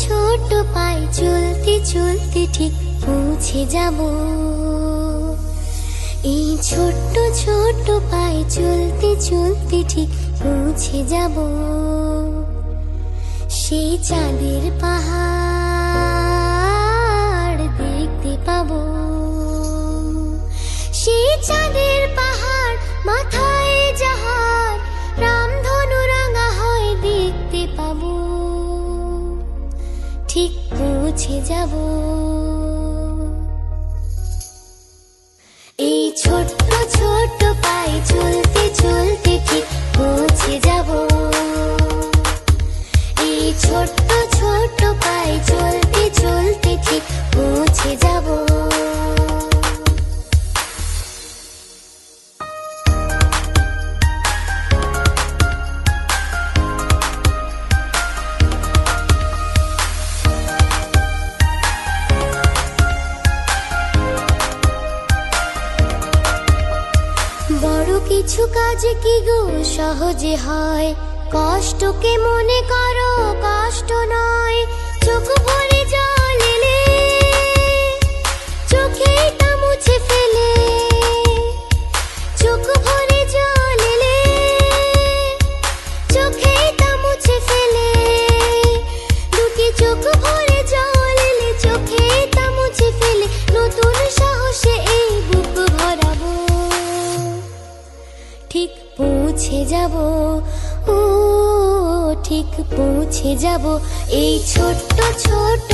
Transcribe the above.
ছোট পায়ে চলতে চলতে ঠিক পৌঁছে যাব। এই ছোট্ট ছোট্ট পায়ে চলতে চলতে ঠিক পৌঁছে যাব সেই চাঁদের পাহাড় দেখতে পাবো। সেই চাঁদের পাহাড় মাথায় যাহার রামধনু রাঙা হয় দেখতে পাবো। ঠিক পৌঁছে যাব। এই ছোট্ট ছোট্ট পায়ে চলতে চলতে ঠিক পৌঁছে যাব। এই ছোট্ট ছোট্ট পায়ে চলতে চলতে ঠিক পৌঁছে যাব। বড় কিছু কাজ কি গো সহজে হয়, কষ্টকে মনে করো কষ্ট নয়। চোখ ভরে জল এলে চোখে তা মুছে ফেলে, চোখ ভরে জল এলে চোখে তা মুছে ফেলে। দুটি চোখ ভরে জল এলে চোখে তা মুছে ফেলে, নতুন সাহসে এই বুক ভরাবো। ঠিক পৌঁছে যাব, ও ঠিক পৌঁছে যাব। এই ছোট্ট ছোট্ট